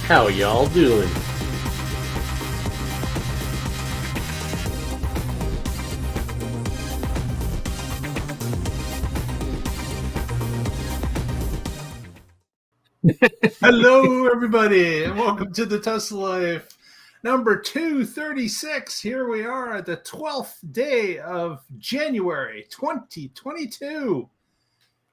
How y'all doing? Hello, everybody, and welcome to the Tesla Life number 236. Here we are at the 12th day of January 2022.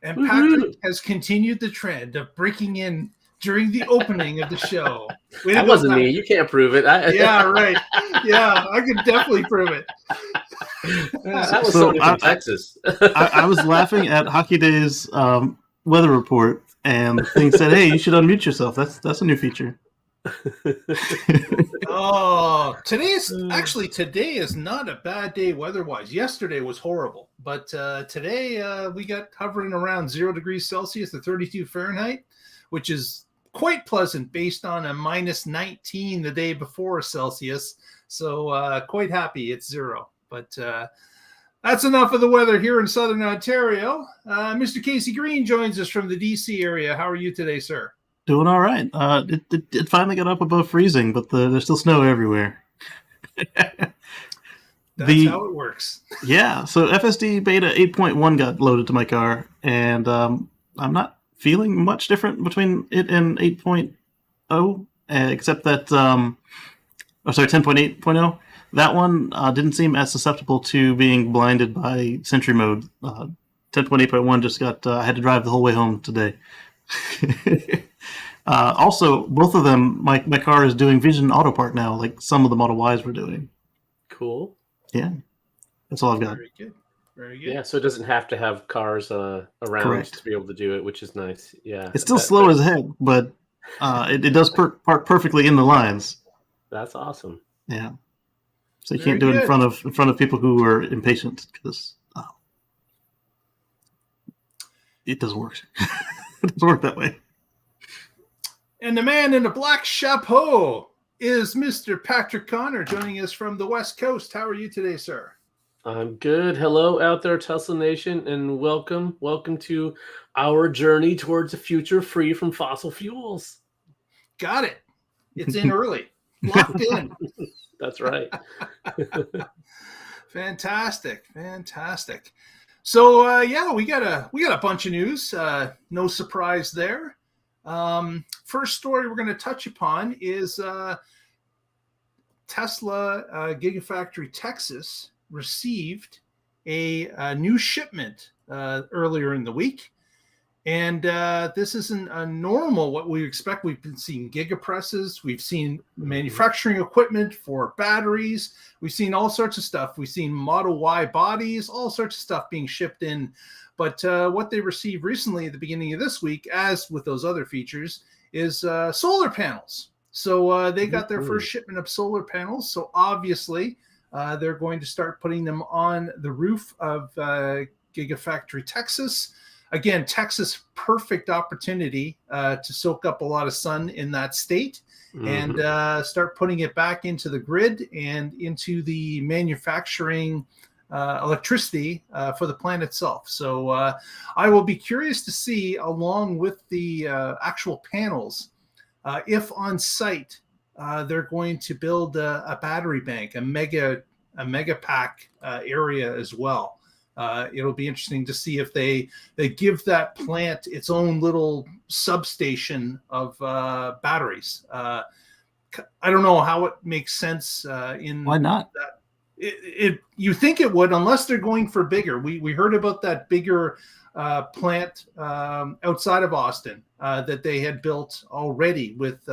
And Patrick has continued the trend of breaking in during the opening of the show. That wasn't me. You can't prove it. Yeah, right. Yeah, I could definitely prove it. That was somebody from Texas. I was laughing at Hockey Day's weather report, and the thing said, "Hey, you should unmute yourself." That's a new feature. Oh, today is not a bad day weather-wise. Yesterday was horrible, but today we got hovering around 0 degrees Celsius to 32 Fahrenheit, which is quite pleasant based on a minus 19 the day before Celsius. So quite happy it's 0. But that's enough of the weather here in Southern Ontario. Mr. Casey Green joins us from the DC area. How are you today, sir? Doing all right. It finally got up above freezing, but there's still snow everywhere. That's how it works. Yeah, so FSD Beta 8.1 got loaded to my car, and I'm not feeling much different between it and 8.0, except that, 10.8.0. That one didn't seem as susceptible to being blinded by Sentry mode. 10.8.1 just got, I had to drive the whole way home today. Also, both of them, my car is doing Vision Auto Park now, like some of the Model Ys were doing. Cool. Yeah, that's all I've got. Very good. Very good. Yeah, so it doesn't have to have cars around Correct. to be able to do it, which is nice. Yeah, it's still slow as heck, but it does park perfectly in the lines. That's awesome. Yeah, so you can't do it in front of people who are impatient because it doesn't work. It doesn't work that way. And the man in the black chapeau is Mr. Patrick Connor, joining us from the West Coast. How are you today, sir? I'm good. Hello out there, Tesla Nation, and welcome to our journey towards a future free from fossil fuels. Got it. It's in early. Locked in. That's right. Fantastic. So we got a bunch of news. No surprise there. First story we're going to touch upon is Tesla Gigafactory Texas received a new shipment earlier in the week. And this isn't a normal what we expect. We've been seeing gigapresses. We've seen manufacturing equipment for batteries. We've seen all sorts of stuff. We've seen Model Y bodies, all sorts of stuff being shipped in. But what they received recently at the beginning of this week, as with those other features, is solar panels. So they got their first shipment of solar panels. So obviously, they're going to start putting them on the roof of Gigafactory Texas. Again, Texas, perfect opportunity to soak up a lot of sun in that state and start putting it back into the grid and into the manufacturing electricity for the plant itself. So I will be curious to see, along with the actual panels, if on site they're going to build a battery bank, a mega pack area as well. It'll be interesting to see if they give that plant its own little substation of batteries. I don't know how it makes sense in why not that. You think it would, unless they're going for bigger. We heard about that bigger plant outside of Austin that they had built already with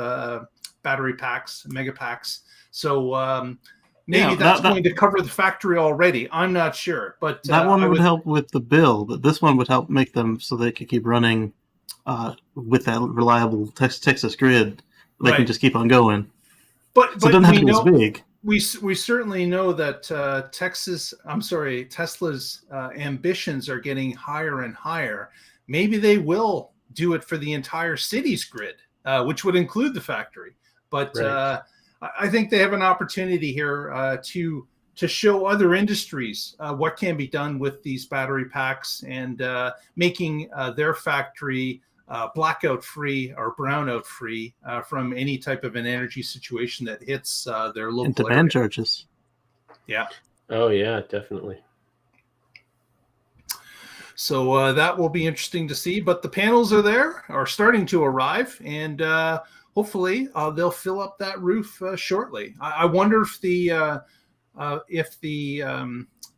battery packs, mega packs. So maybe that's going to cover the factory already. I'm not sure, but that one would help with the bill. But this one would help make them so they could keep running with that reliable Texas grid. They can just keep on going. So it doesn't have to be as big. We certainly know that Tesla's ambitions are getting higher and higher. Maybe they will do it for the entire city's grid, which would include the factory. But I think they have an opportunity here to show other industries what can be done with these battery packs and making their factory blackout free or brownout free from any type of an energy situation that hits their local and demand area. charges. Yeah. Oh yeah, definitely. So that will be interesting to see. But the panels are starting to arrive, and hopefully they'll fill up that roof shortly. I wonder if the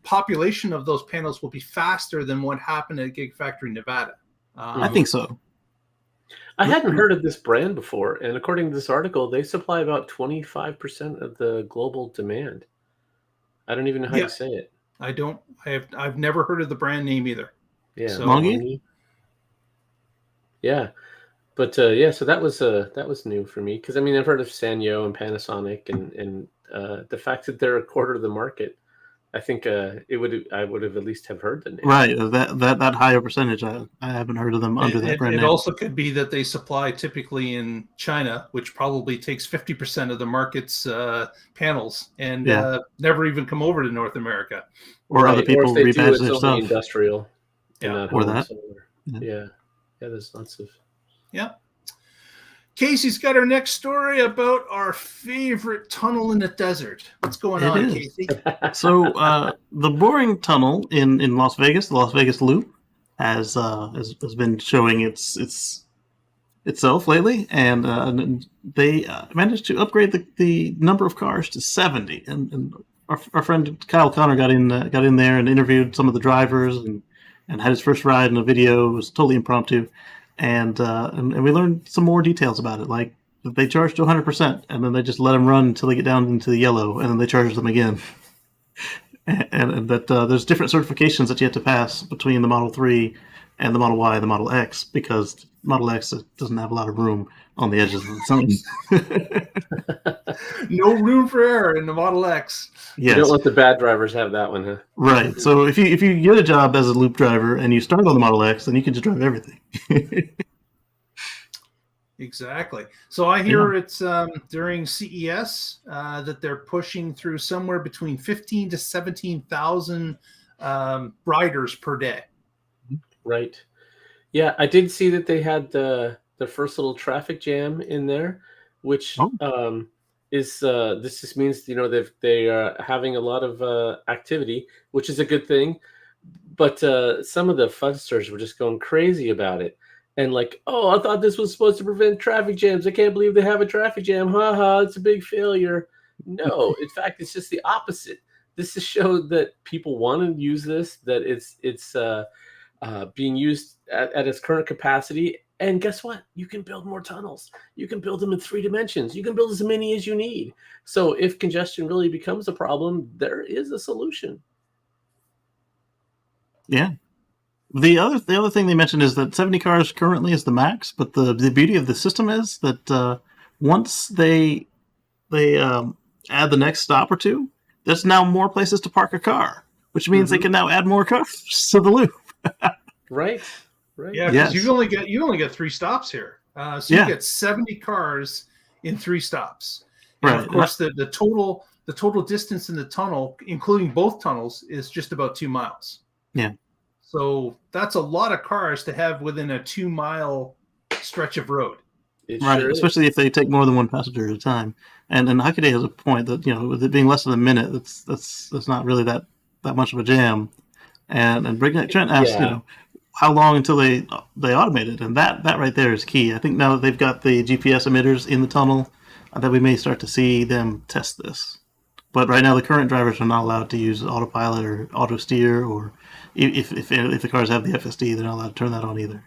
population of those panels will be faster than what happened at Gigafactory Nevada. I think so. I hadn't heard of this brand before, and according to this article, they supply about 25% of the global demand. I don't even know how you say it. I've never heard of the brand name either. Yeah, so, Mongi? Yeah, but so that was new for me, because I mean I've heard of Sanyo and Panasonic, and the fact that they're a quarter of the market, I think I would have at least have heard the name. Right, that higher percentage, I haven't heard of them under that brand name. It also could be that they supply typically in China, which probably takes 50% of the market's panels, and never even come over to North America. Or other people rebadge their stuff. Industrial. Or that. Yeah, there's lots of. Yeah. Casey's got our next story about our favorite tunnel in the desert. What's going on, Casey? So the boring tunnel in Las Vegas, the Las Vegas Loop, has been showing itself lately, and they managed to upgrade the number of cars to 70. And our friend Kyle Connor got in there and interviewed some of the drivers and had his first ride in a video. It was totally impromptu. And we learned some more details about it, like that they charge to 100%, and then they just let them run until they get down into the yellow, and then they charge them again. and that there's different certifications that you have to pass between the Model 3 and the Model Y and the Model X, because Model X doesn't have a lot of room on the edges of the tunnel. No room for error in the Model X. Yes. You don't let the bad drivers have that one, huh? Right. So if you get a job as a loop driver and you start on the Model X, then you can just drive everything. Exactly. So I hear it's during CES that they're pushing through somewhere between 15 to 17,000 riders per day. Right. Yeah, I did see that they had the first little traffic jam in there, which is this just means they are having a lot of activity, which is a good thing. But some of the fuzzsters were just going crazy about it, and like, oh, I thought this was supposed to prevent traffic jams. I can't believe they have a traffic jam. Ha ha! It's a big failure. No, in fact, it's just the opposite. This is show that people want to use this. That it's being used at its current capacity. And guess what? You can build more tunnels. You can build them in 3 dimensions. You can build as many as you need. So if congestion really becomes a problem, there is a solution. Yeah. The other thing they mentioned is that 70 cars currently is the max, but the beauty of the system is that once they add the next stop or two, there's now more places to park a car, which means they can now add more cars to the loop. Right. Yeah, because you only get 3 stops here, so you get 70 cars in 3 stops. And of course, the total distance in the tunnel, including both tunnels, is just about 2 miles. Yeah. So that's a lot of cars to have within a 2-mile stretch of road. Right, especially if they take more than one passenger at a time. And Hockaday has a point that with it being less than a minute, that's not really that much of a jam. And Breakneck Trent asked, how long until they automate it, and that right there is key. I think now that they've got the GPS emitters in the tunnel, that we may start to see them test this. But right now, the current drivers are not allowed to use autopilot or auto steer, or if the cars have the FSD, they're not allowed to turn that on either.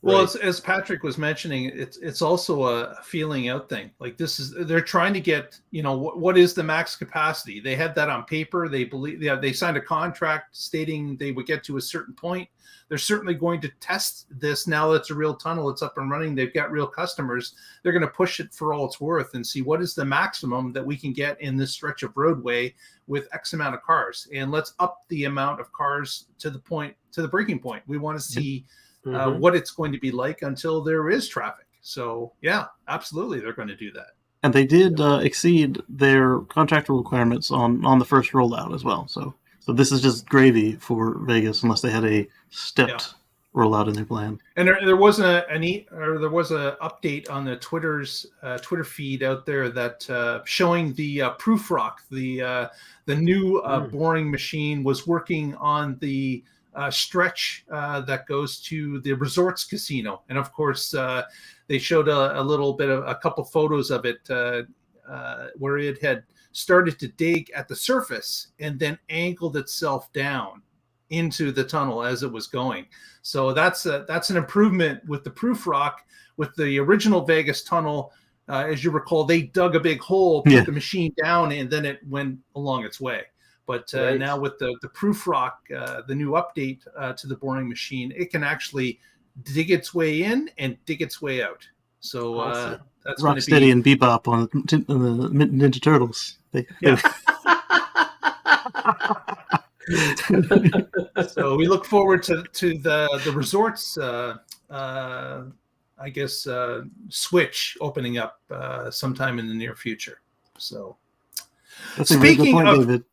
Well, as Patrick was mentioning, it's also a feeling out thing. Like they're trying to get, what is the max capacity? They had that on paper. They signed a contract stating they would get to a certain point. They're certainly going to test this now that it's a real tunnel. It's up and running. They've got real customers. They're going to push it for all it's worth and see what is the maximum that we can get in this stretch of roadway with X amount of cars. And let's up the amount of cars to the breaking point. We want to see what it's going to be like until there is traffic. So yeah, absolutely, they're going to do that. And they did exceed their contractual requirements on the first rollout as well. So this is just gravy for Vegas, unless they had a stepped roll out in their plan. And there was a update on the Twitter feed out there that showing the proof rock, the new boring machine was working on the stretch that goes to the resorts casino, and of course they showed a couple photos of it where it had started to dig at the surface and then angled itself down into the tunnel as it was going. So that's an improvement with the proof rock. With the original Vegas tunnel, as you recall, they dug a big hole, put the machine down, and then it went along its way. But now with the proof rock, the new update to the boring machine, it can actually dig its way in and dig its way out. So awesome. That's Rocksteady and Bebop on the Ninja Turtles. So we look forward to the resorts switch opening up sometime in the near future. So that's a very good point, David.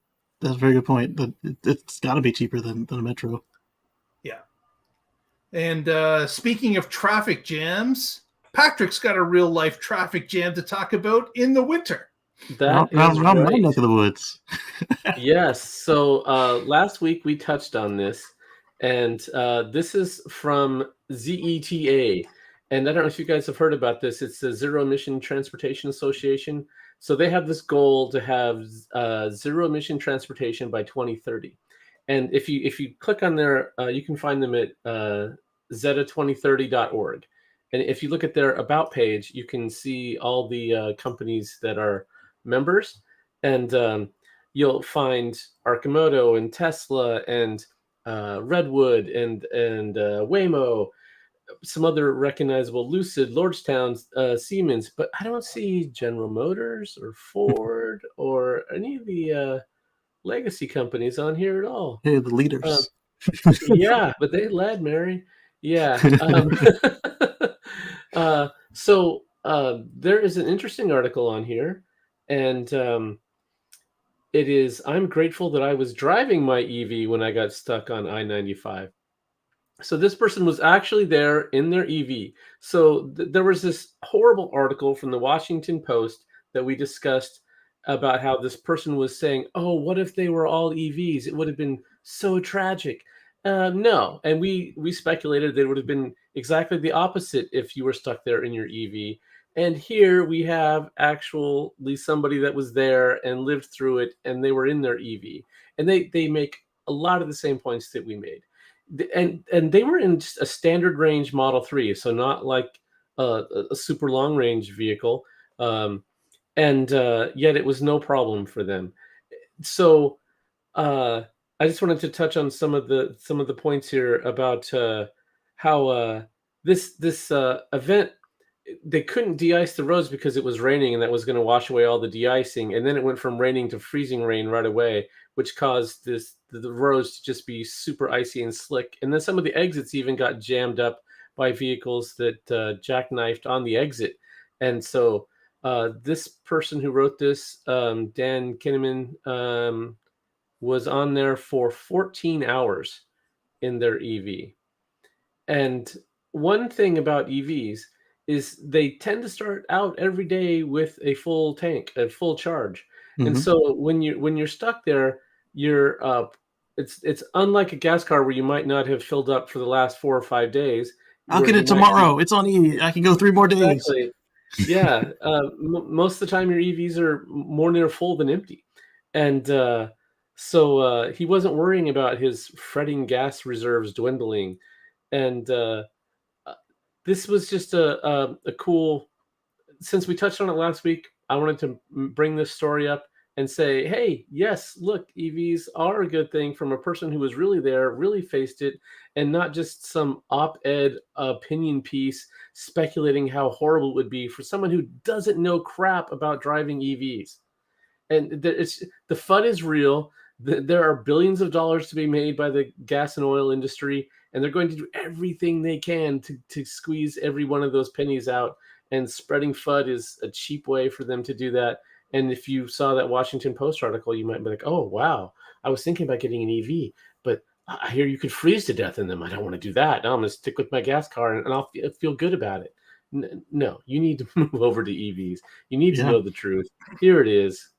That's a very good point, but it's got to be cheaper than a metro. Yeah. And speaking of traffic jams, Patrick's got a real life traffic jam to talk about in the winter. Around my neck of the woods. Yes. So last week we touched on this, and this is from ZETA. And I don't know if you guys have heard about this. It's the Zero Emission Transportation Association. So they have this goal to have zero emission transportation by 2030. And if you click on there, you can find them at zeta2030.org. And if you look at their About page, you can see all the companies that are members. And you'll find Arcimoto and Tesla and Redwood and Waymo, some other recognizable, Lucid, Lordstown, Siemens, but I don't see General Motors or Ford or any of the legacy companies on here at all. Hey, the leaders. Yeah, but they led, Mary. Yeah. So there is an interesting article on here, and it is, I'm grateful that I was driving my EV when I got stuck on I-95. So this person was actually there in their EV. So there was this horrible article from the Washington Post that we discussed about how this person was saying, oh, what if they were all EVs? It would have been so tragic. No. And we speculated that it would have been exactly the opposite if you were stuck there in your EV. And here we have actually somebody that was there and lived through it, and they were in their EV. And they make a lot of the same points that we made. And they were in a standard range Model 3, so not like a super long range vehicle, and yet it was no problem for them. So I just wanted to touch on some of the points here about how this event, they couldn't de-ice the roads because it was raining, and that was going to wash away all the de-icing, and then it went from raining to freezing rain right away, which caused the roads to just be super icy and slick. And then some of the exits even got jammed up by vehicles that jackknifed on the exit. And so this person who wrote this, Dan Kinnaman, was on there for 14 hours in their EV. And one thing about EVs is they tend to start out every day with a full tank, a full charge. Mm-hmm. And so when you're stuck there, you're it's unlike a gas car where you might not have filled up for the last 4 or 5 days. I'll get it tomorrow. It's on E. I can go 3 more days. Exactly. Yeah. Most of the time your EVs are more near full than empty. And so he wasn't worrying about his fretting gas reserves dwindling. And this was just a cool, since we touched on it last week, I wanted to bring this story up and say, hey, yes, look, EVs are a good thing from a person who was really there, really faced it, and not just some op-ed opinion piece speculating how horrible it would be for someone who doesn't know crap about driving EVs. And the fun is real. There are billions of dollars to be made by the gas and oil industry, and they're going to do everything they can to squeeze every one of those pennies out. And spreading FUD is a cheap way for them to do that. And if you saw that Washington Post article, you might be like, oh, wow, I was thinking about getting an EV, but I hear you could freeze to death in them. I don't want to do that. No, I'm going to stick with my gas car and I'll feel good about it. No, you need to move over to EVs. You need to Yeah. know the truth. Here it is.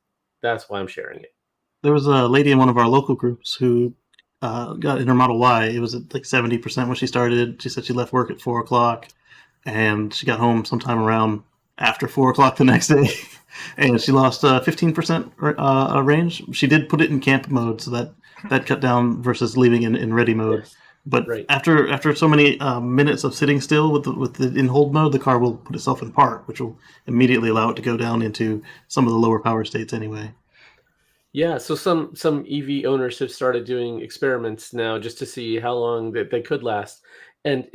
That's why I'm sharing it. There was a lady in one of our local groups who got in her Model Y. It was at like 70% when she started. She said she left work at 4 o'clock, and she got home sometime around after 4 o'clock the next day, and she lost 15% range. She did put it in camp mode, so that cut down versus leaving in ready mode. Yes. But Right. after so many minutes of sitting still with the in hold mode, the car will put itself in park, which will immediately allow it to go down into some of the lower power states anyway. Yeah, so some EV owners have started doing experiments now just to see how long that they could last. And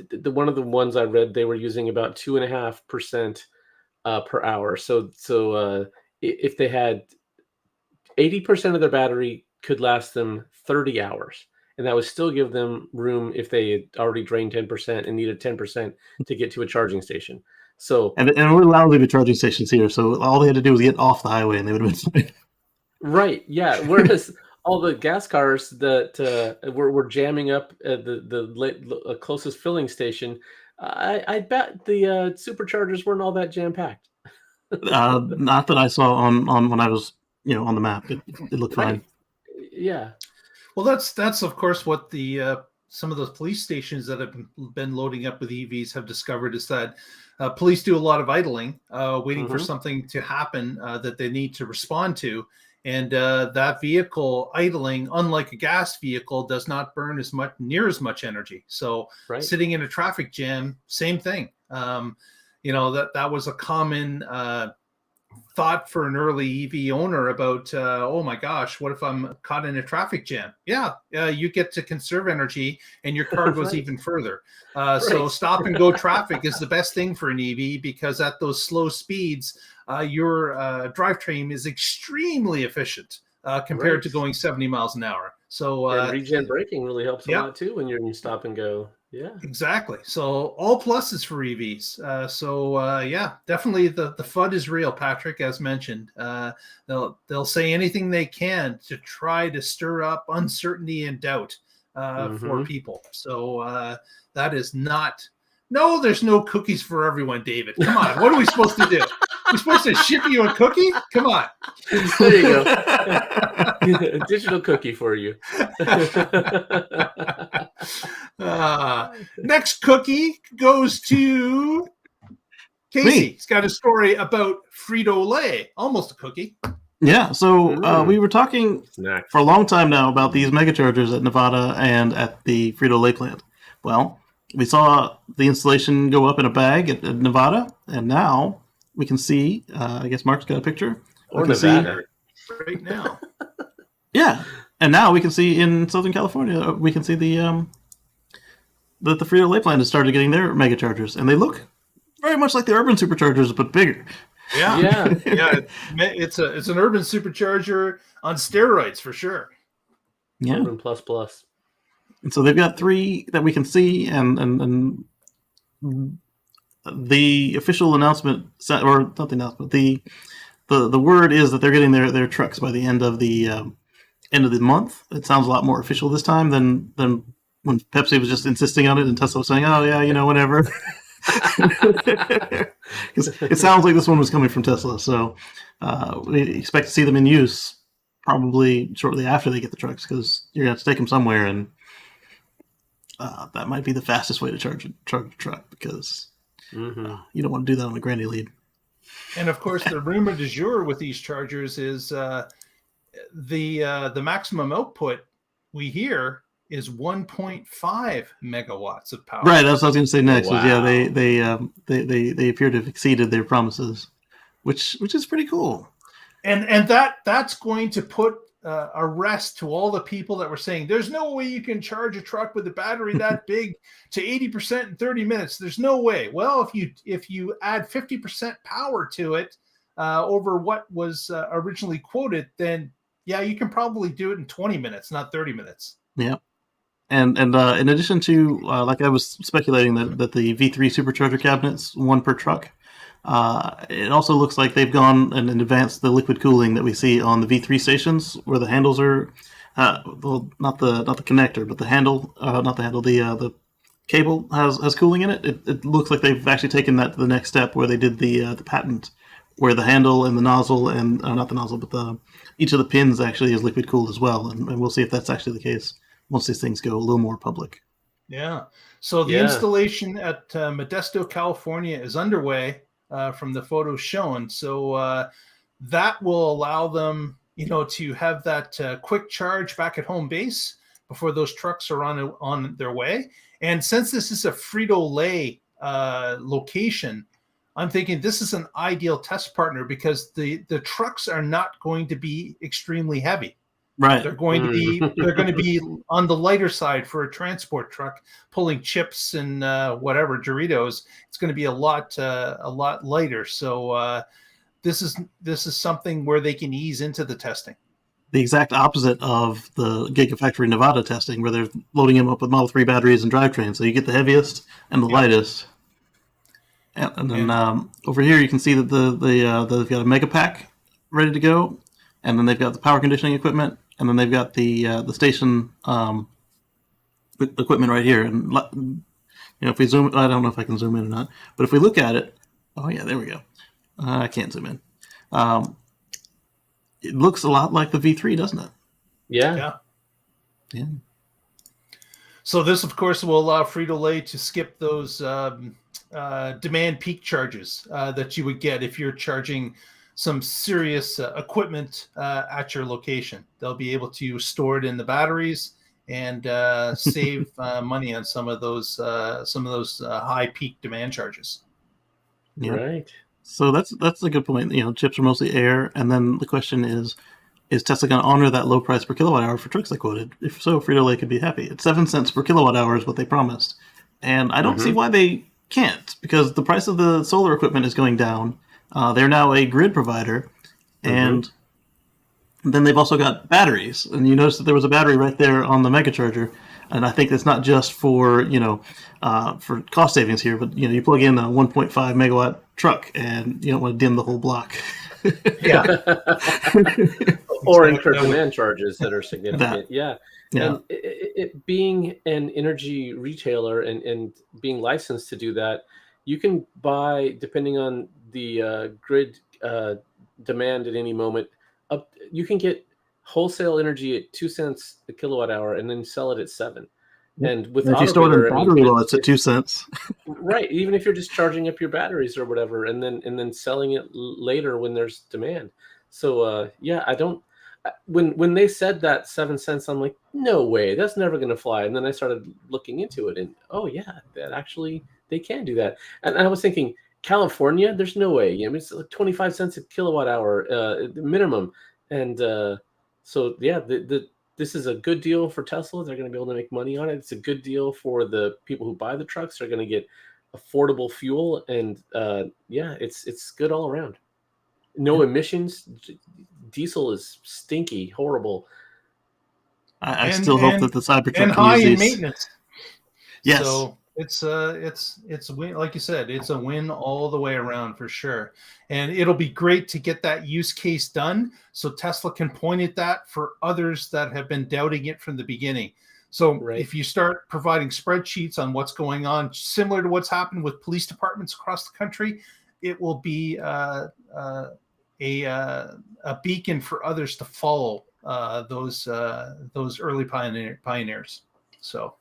the one of the ones I read, they were using about 2.5% per hour. If they had 80% of their battery could last them 30 hours, and that would still give them room if they had already drained 10% and needed 10% to get to a charging station. So And we're lousy with charging stations here, so all they had to do was get off the highway, and they would have been fine. right, yeah. Whereas all the gas cars that were jamming up at the closest filling station, I bet the superchargers weren't all that jam packed. Not that I saw on when I was on the map. It looked fine. Right. Yeah. Well, that's of course what the some of those police stations that have been loading up with EVs have discovered is that police do a lot of idling, waiting for something to happen that they need to respond to. And that vehicle idling, unlike a gas vehicle, does not burn near as much energy. So sitting in a traffic jam, same thing. That was a common thought for an early EV owner about, oh my gosh, what if I'm caught in a traffic jam? Yeah, you get to conserve energy and your car goes even further. So stop and go traffic is the best thing for an EV, because at those slow speeds, your drivetrain is extremely efficient compared to going 70 miles an hour. So and regen braking really helps a lot too when you're in stop and go. Yeah, exactly. So all pluses for EVs. Definitely the FUD is real, Patrick, as mentioned. They'll say anything they can to try to stir up uncertainty and doubt for people. So that is not. No, there's no cookies for everyone, David. Come on, what are we supposed to do? We're supposed to ship you a cookie? Come on. There you go. A digital cookie for you. Next cookie goes to Casey. He's got a story about Fito Lay. Almost a cookie. Yeah, so we were talking for a long time now about these MegaChargers at Nevada and at the Fito Lay plant. Well, we saw the installation go up in a bag at Nevada, and now we can see, I guess Mark's got a picture. Or Nevada. Right now. Yeah, and now we can see in Southern California, we can see the Fito Lay plant has started getting their MegaChargers, and they look very much like the urban superchargers, but bigger. Yeah. It's an urban supercharger on steroids for sure. Yeah. Urban plus. And so they've got 3 that we can see, and the official announcement, or not the announcement, the word is that they're getting their trucks by the end of the month. It sounds a lot more official this time than when Pepsi was just insisting on it and Tesla was saying, "Oh yeah, whatever." Because it sounds like this one was coming from Tesla, so we expect to see them in use probably shortly after they get the trucks, because you're gonna have to take them somewhere, and that might be the fastest way to charge a truck, because you don't want to do that on a granny lead. And of course, the rumor du jour with these chargers is the maximum output we hear is 1.5 megawatts of power. Right, that's what I was going to say next. Wow. Was, they appear to have exceeded their promises, which is pretty cool. And that's going to put a rest to all the people that were saying there's no way you can charge a truck with a battery that big to 80% in 30 minutes. There's no way. Well, if you add 50% power to it over what was originally quoted, then yeah, you can probably do it in 20 minutes, not 30 minutes. Yeah. And in addition to, like I was speculating that the V3 supercharger cabinets, 1 per truck, It also looks like they've gone and advanced the liquid cooling that we see on the V3 stations, where the handles are, well, not the connector, but the handle, not the handle, the cable has cooling in it. It looks like they've actually taken that to the next step, where they did the patent, where the handle and the nozzle and not the nozzle, but each of the pins actually is liquid cooled as well, and we'll see if that's actually the case once these things go a little more public. Yeah. So the installation at Modesto, California is underway from the photos shown. So that will allow them, to have that quick charge back at home base before those trucks are on their way. And since this is a Fito Lay location, I'm thinking this is an ideal test partner because the trucks are not going to be extremely heavy. Right. They're going to be on the lighter side for a transport truck pulling chips and whatever Doritos. It's going to be a lot lighter. So this is something where they can ease into the testing. The exact opposite of the Gigafactory Nevada testing, where they're loading them up with Model 3 batteries and drivetrains. So you get the heaviest and the lightest. And then over here you can see that they've got a mega pack ready to go, and then they've got the power conditioning equipment, and then they've got the station equipment right here. And if we zoom, I don't know if I can zoom in or not, but if we look at it, oh yeah, there we go. I can't zoom in. It looks a lot like the V3, doesn't it? Yeah. So this, of course, will allow Fito Lay to skip those demand peak charges that you would get if you're charging some serious equipment at your location. They'll be able to store it in the batteries and save money on some of those high peak demand charges. Yeah. Right. So that's a good point. Chips are mostly air, and then the question is Tesla going to honor that low price per kilowatt hour for trucks they quoted? If so, Fito Lay could be happy. It's 7 cents per kilowatt hour is what they promised, and I don't see why they can't, because the price of the solar equipment is going down. They're now a grid provider, and then they've also got batteries. And you notice that there was a battery right there on the MegaCharger. And I think it's not just for for cost savings here, but you plug in a 1.5 megawatt truck, and you don't want to dim the whole block. Yeah. Or incur demand charges that are significant. Yeah. Yeah. And it being an energy retailer and being licensed to do that, you can buy, depending on the grid demand at any moment, you can get wholesale energy at 2 cents a kilowatt hour and then sell it at 7. And with if you store it in battery wallets at 2 cents, right? Even if you're just charging up your batteries or whatever, and then selling it later when there's demand. So I don't. When they said that 7 cents, I'm like, no way, that's never going to fly. And then I started looking into it, and oh yeah, that actually they can do that. And I was thinking, California, there's no way. I mean, it's like 25 cents a kilowatt hour minimum, and so yeah, this is a good deal for Tesla. They're going to be able to make money on it. It's a good deal for the people who buy the trucks. They're going to get affordable fuel, and it's good all around. No emissions. Diesel is stinky, horrible. I still hope that the Cybertruck and can high use in these. maintenance. Yes. So it's a win, like you said, it's a win all the way around for sure. And it'll be great to get that use case done so Tesla can point at that for others that have been doubting it from the beginning. So if you start providing spreadsheets on what's going on, similar to what's happened with police departments across the country, it will be a beacon for others to follow those early pioneers. So.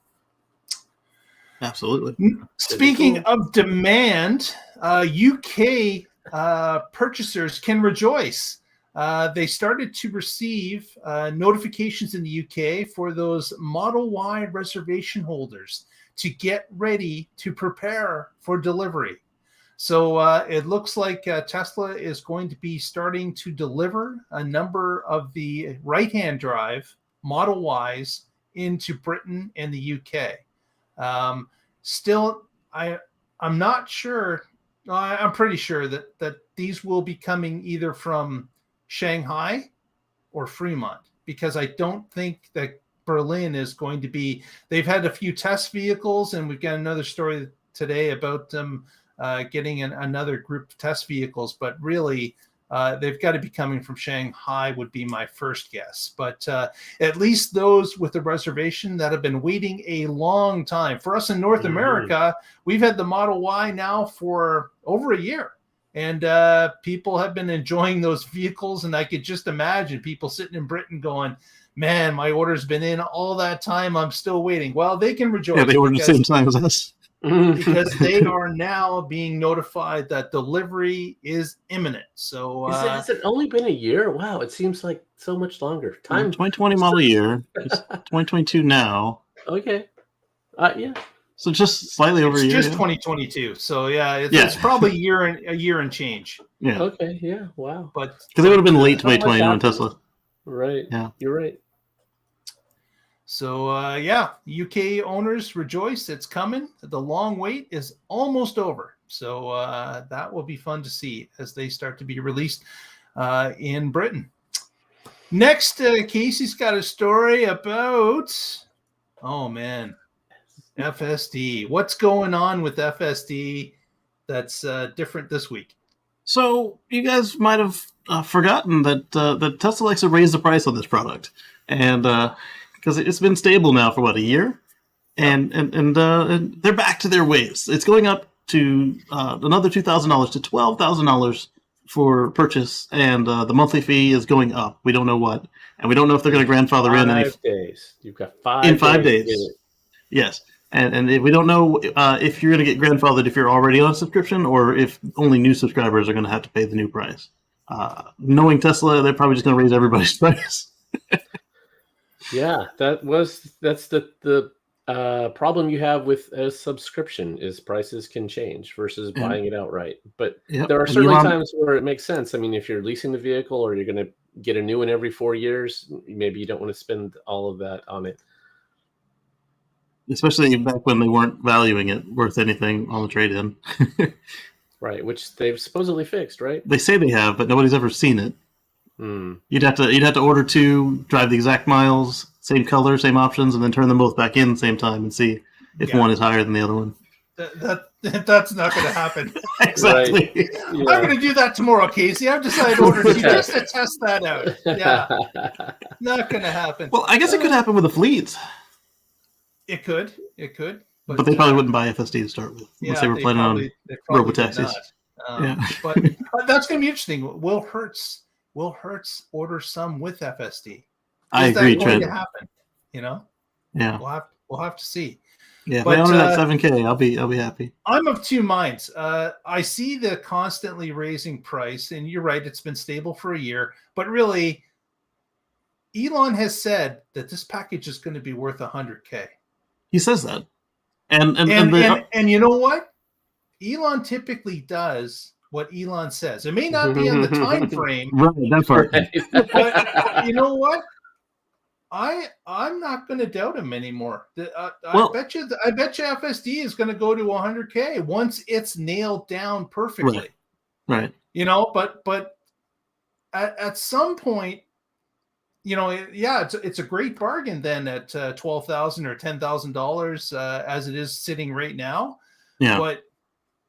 Absolutely. Speaking of demand, UK purchasers can rejoice. They started to receive notifications in the UK for those Model Y reservation holders to get ready to prepare for delivery. So it looks like Tesla is going to be starting to deliver a number of the right-hand drive Model Ys into Britain and the UK. Still, I'm not sure. I'm pretty sure that these will be coming either from Shanghai or Fremont, because I don't think that Berlin is going to be. They've had a few test vehicles, and we've got another story today about them getting another group of test vehicles, but really they've got to be coming from Shanghai would be my first guess. But at least those with the reservation that have been waiting a long time. For us in North America, we've had the Model Y now for over a year. And people have been enjoying those vehicles. And I could just imagine people sitting in Britain going, man, my order's been in all that time. I'm still waiting. Well, they can rejoice. Yeah, they ordered the same time as us. Because they are now being notified that delivery is imminent. So has it only been a year? Wow, it seems like so much longer. Time 2020 model year. It's 2022 now. Okay. Yeah. So just slightly over a year. It's just 2022. So it's probably a year and change. Yeah. Okay. Yeah. Wow. But because they would have been late 2020 on Tesla. Right. Yeah. You're right. So UK owners rejoice. It's coming. The long wait is almost over. So that will be fun to see as they start to be released in Britain. Next, Casey's got a story about, FSD. What's going on with FSD that's different this week? So you guys might have forgotten that Tesla likes to raise the price on this product, and because it's been stable now for a year, and they're back to their ways. It's going up to another $2,000 to $12,000 for purchase, and the monthly fee is going up. We don't know what, and we don't know if they're going to grandfather in any 5 days. You've got 5 in 5 days. days. Yes. And we don't know if you're going to get grandfathered if you're already on a subscription or if only new subscribers are going to have to pay the new price. Knowing Tesla, they're probably just going to raise everybody's price. Yeah, that's the problem you have with a subscription is prices can change versus buying it outright. But there are certainly times where it makes sense. I mean, if you're leasing the vehicle or you're going to get a new one every 4 years, maybe you don't want to spend all of that on it. Especially back when they weren't valuing it worth anything on the trade-in. Right, which they've supposedly fixed, right? They say they have, but nobody's ever seen it. You'd have to order 2, drive the exact miles, same color, same options, and then turn them both back in at the same time and see if one is higher than the other one. That's not going to happen. Exactly. Right. Yeah. I'm going to do that tomorrow, Casey. I've decided to order 2 just to test that out. Yeah, not going to happen. Well, I guess it could happen with the fleets. It could. But they probably wouldn't buy FSD to start with, unless they were planning on robotaxis. But that's going to be interesting. Will Hertz order some with FSD? I agree, Trent. Going to happen? Yeah. We'll have to see. Yeah, if I order that 7K, I'll be happy. I'm of two minds. I see the constantly raising price, and you're right. It's been stable for a year, but really, Elon has said that this package is going to be worth $100K. He says that, and you know what? Elon typically does what Elon says. It may not be on the time frame, right? That part. But you know what? I'm not going to doubt him anymore. I bet you FSD is going to go to $100K once it's nailed down perfectly. Right. But at some point, it's a great bargain then at $12,000 or $10,000 as it is sitting right now. Yeah. But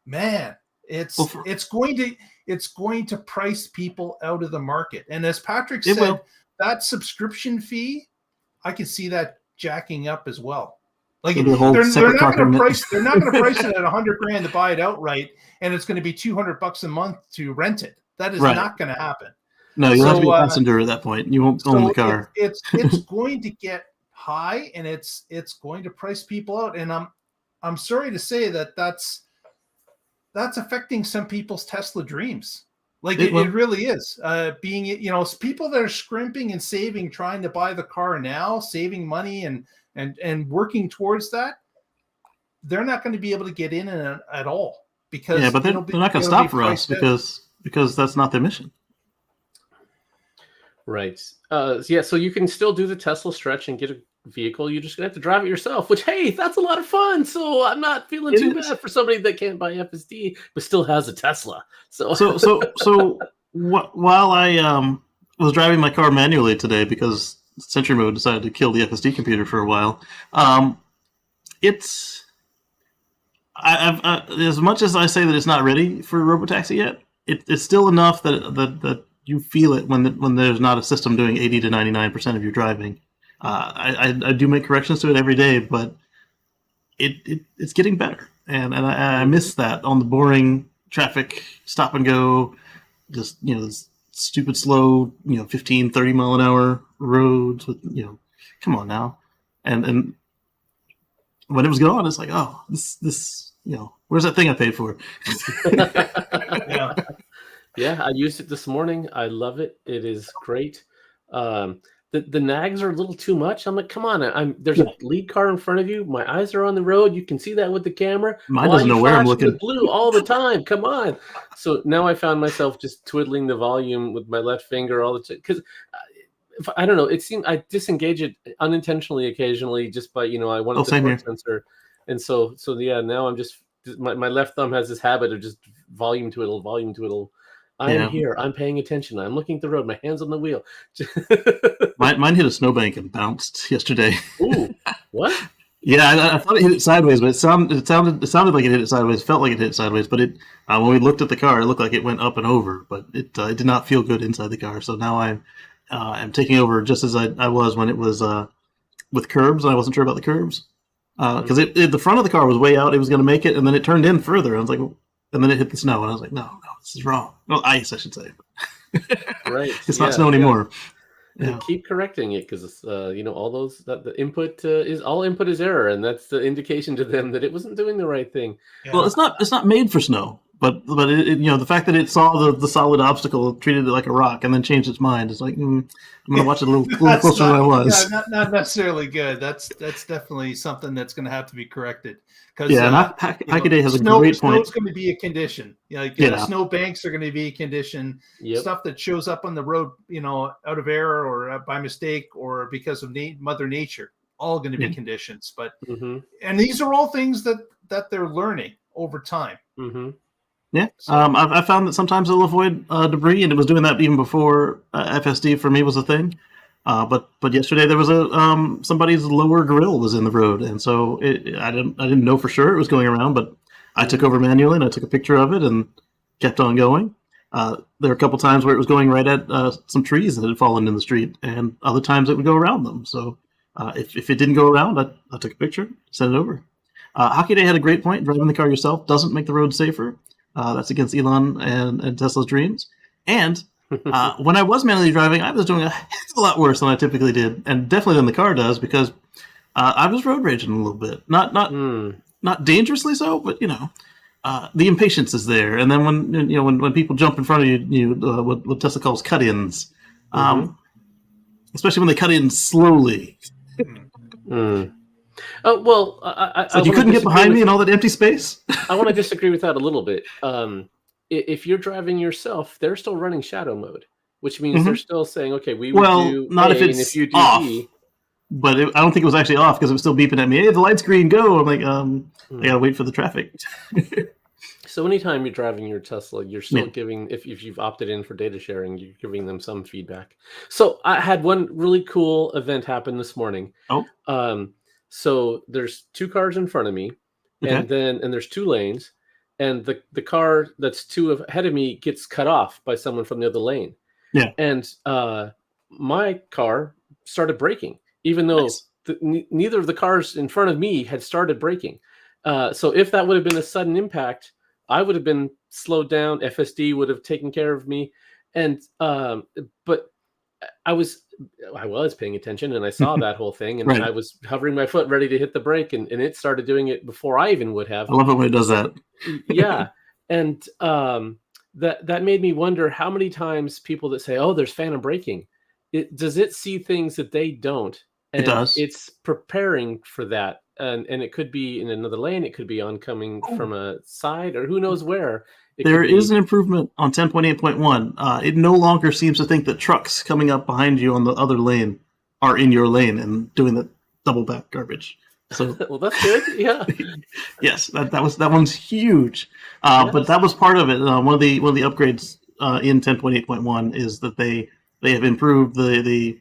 man, it's going to price people out of the market. And as Patrick said, that subscription fee, I can see that jacking up as well. Like they're not going to price it at $100,000 to buy it outright, and it's going to be $200 a month to rent it. That is not going to happen. No, you'll have to be a passenger at that point. You won't own the car. It's going to get high, and it's going to price people out. And I'm sorry to say that's affecting some people's Tesla dreams. Like it really is. People that are scrimping and saving, trying to buy the car now, saving money and working towards that, they're not going to be able to get in at all because but they're not going to stop for us because that's not their mission. Right. So you can still do the Tesla stretch and get a vehicle. You're just gonna have to drive it yourself, which, hey, that's a lot of fun. So I'm not feeling too bad for somebody that can't buy FSD but still has a Tesla. So while I was driving my car manually today because Sentry Mode decided to kill the FSD computer for a while, as much as I say that it's not ready for robotaxi yet, it's still enough that you feel it when there's not a system doing 80 to 99% of your driving. I do make corrections to it every day, but it's getting better, and I miss that on the boring traffic stop and go, just this stupid slow 15, 30 mile an hour roads with come on now, and when it was going, it's like, oh, this where's that thing I paid for? Yeah. Yeah, I used it this morning. I love it. It is great. The nags are a little too much. I'm like, come on, there's a lead car in front of you. My eyes are on the road. You can see that with the camera. Mine doesn't know where I'm looking. The blue all the time. Come on. So now I found myself just twiddling the volume with my left finger all the time, because I don't know. It seemed I disengage it unintentionally occasionally just by I wanted the torque sensor, and so yeah. Now I'm just my left thumb has this habit of just volume twiddle. I am here. I'm paying attention. I'm looking at the road. My hands on the wheel. Mine hit a snowbank and bounced yesterday. Ooh, what? Yeah, I thought it hit it sideways, but it sounded like it hit it sideways. Felt like it hit it sideways, but when we looked at the car, it looked like it went up and over. But it did not feel good inside the car. So now I'm taking over just as I was when it was with curbs, and I wasn't sure about the curbs because the front of the car was way out. It was going to make it, and then it turned in further. I was like, and then it hit the snow, and I was like, no, this is wrong. Well, ice, I should say. Right. It's not snow anymore. Yeah. Keep correcting it, because all those that the input is error, and that's the indication to them that it wasn't doing the right thing. Yeah. Well, it's not made for snow, but the fact that it saw the solid obstacle, treated it like a rock, and then changed its mind. It's like I'm gonna watch it a little closer than I was. Yeah, not necessarily good. That's definitely something that's going to have to be corrected. Because Hackaday has a great point. Snow's going to be a condition. Snow banks are going to be a condition. Yep. Stuff that shows up on the road, out of error or by mistake or because of Mother Nature, all going to be conditions. But and these are all things that they're learning over time. Mm-hmm. Yeah, so, I found that sometimes it'll avoid debris, and it was doing that even before FSD for me was a thing. But yesterday there was somebody's lower grill was in the road, and so I didn't know for sure it was going around, but I took over manually and I took a picture of it and kept on going. There were a couple times where it was going right at some trees that had fallen in the street, and other times it would go around them. So if it didn't go around, I took a picture, sent it over. Hockey Day had a great point. Driving the car yourself doesn't make the road safer. That's against Elon and Tesla's dreams. And when I was manually driving, I was doing a heck of a lot worse than I typically did, and definitely than the car does, because I was road raging a little bit. Not dangerously so, but the impatience is there. And then when people jump in front of you, what Tesla calls cut-ins, especially when they cut in slowly. Well, I you couldn't get behind me in all that empty space? I want to disagree with that a little bit. If you're driving yourself, they're still running shadow mode, which means they're still saying, okay, we will do not A, if it's and if you do off. B. But I don't think it was actually off, because it was still beeping at me. Hey, the light's green, go! I'm like, I gotta wait for the traffic. So anytime you're driving your Tesla, you're still giving, if you've opted in for data sharing, you're giving them some feedback. So I had one really cool event happen this morning. So there's two cars in front of me, and there's two lanes, and the car that's two ahead of me gets cut off by someone from the other lane. Yeah. And my car started braking, even though neither of the cars in front of me had started braking. So if that would have been a sudden impact, I would have been slowed down. FSD would have taken care of me. And but I was paying attention, and I saw that whole thing, and I was hovering my foot ready to hit the brake, and it started doing it before I even would have. I love it when it does that. Yeah. And that made me wonder how many times people that say, oh, there's phantom braking, does it see things that they don't? And it does. It's preparing for that. And it could be in another lane. It could be oncoming from a side, or who knows where. There is an improvement on 10.8.1. It no longer seems to think that trucks coming up behind you on the other lane are in your lane and doing the double back garbage. So well, that's good. Yeah. Yes, that one's huge. But that was part of it. One of the upgrades in 10.8.1 is that they have improved the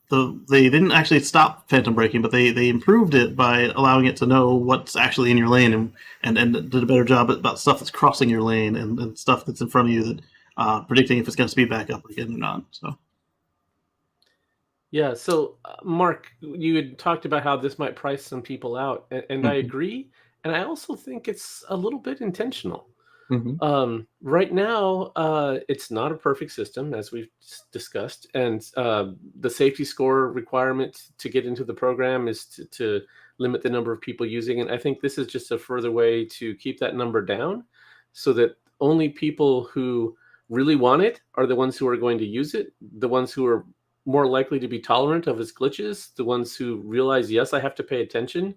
they didn't actually stop phantom braking, but they improved it by allowing it to know what's actually in your lane and did a better job about stuff that's crossing your lane and stuff that's in front of you, that predicting if it's going to speed back up again or not. So. Yeah. So, Mark, you had talked about how this might price some people out, and I agree. And I also think it's a little bit intentional. Right now, it's not a perfect system, as we've discussed, and the safety score requirement to get into the program is to limit the number of people using it. I think this is just a further way to keep that number down, so that only people who really want it are the ones who are going to use it, the ones who are more likely to be tolerant of its glitches, the ones who realize, yes, I have to pay attention.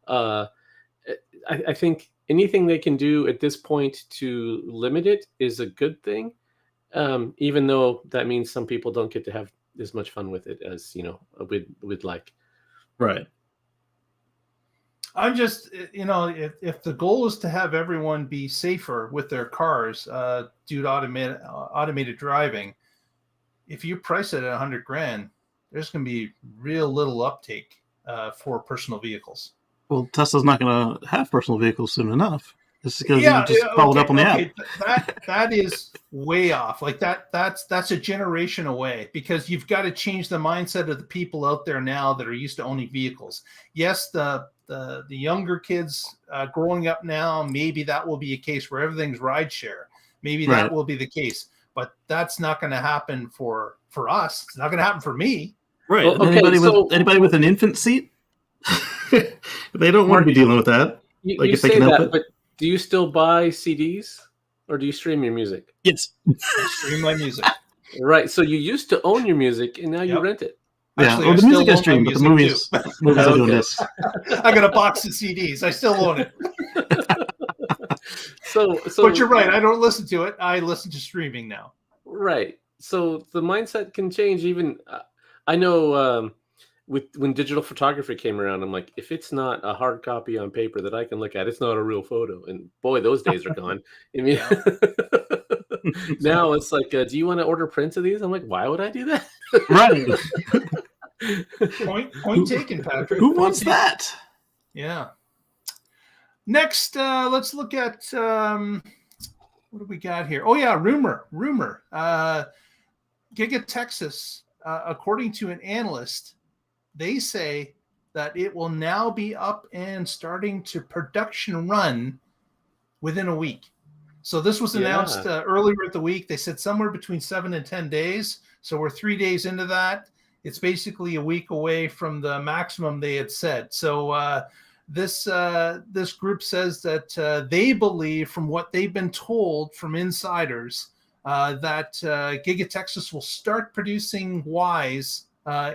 I think anything they can do at this point to limit it is a good thing, even though that means some people don't get to have as much fun with it as we'd like. Right. I'm just, if the goal is to have everyone be safer with their cars due to automated driving, if you price it at $100,000, there's going to be real little uptake for personal vehicles. Well, Tesla's not going to have personal vehicles soon enough. This is because you just followed up on the app. That is way off. Like that's a generation away, because you've got to change the mindset of the people out there now that are used to owning vehicles. Yes, the younger kids growing up now, maybe that will be a case where everything's rideshare. Maybe that will be the case, but that's not going to happen for us. It's not going to happen for me. Right. Well, anybody with an infant seat? They don't want to be dealing with that. You say that, but do you still buy CDs, or do you stream your music? Yes. I stream my music. Right. So you used to own your music, and now you rent it. Actually, the music I stream, but the movies are doing this. I got a box of CDs. I still own it. So, but you're right. I don't listen to it. I listen to streaming now. Right. So the mindset can change. Even I know when digital photography came around, I'm like, if it's not a hard copy on paper that I can look at, it's not a real photo. And boy, those days are gone. I mean, now it's like, do you want to order prints of these? I'm like, why would I do that? Right. Point taken, Patrick. Who wants that? Yeah. Next, let's look at what do we got here? Oh yeah, Rumour. Giga Texas, according to an analyst, they say that it will now be up and starting to production run within a week. So this was announced earlier in the week. They said somewhere between 7 and 10 days. So we're 3 days into that. It's basically a week away from the maximum they had said. So this group says that they believe, from what they've been told from insiders, that Giga Texas will start producing Ys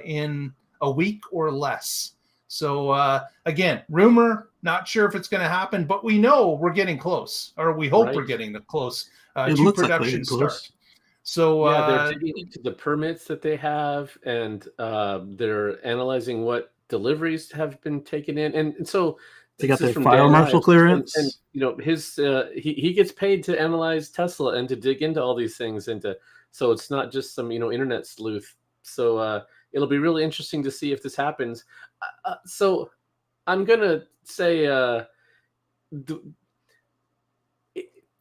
in a week or less. So again, rumor, not sure if it's going to happen, but we know we're getting close, or we hope we're getting close to production start. So they're digging into the permits that they have, and they're analyzing what deliveries have been taken in, and so they got their fire marshal clearance. And his he gets paid to analyze Tesla and to dig into all these things, so it's not just some internet sleuth. So it'll be really interesting to see if this happens. So I'm gonna say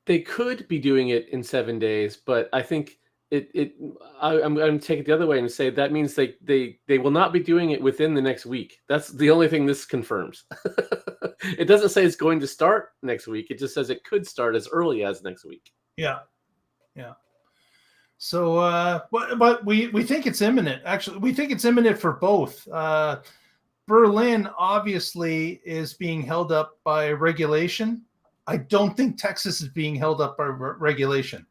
they could be doing it in 7 days, but I think I'm going to take it the other way and say that means they will not be doing it within the next week. That's the only thing this confirms. It doesn't say it's going to start next week. It just says it could start as early as next week. Yeah. So, but we think it's imminent. Actually, we think it's imminent for both. Berlin obviously is being held up by regulation. I don't think Texas is being held up by regulation.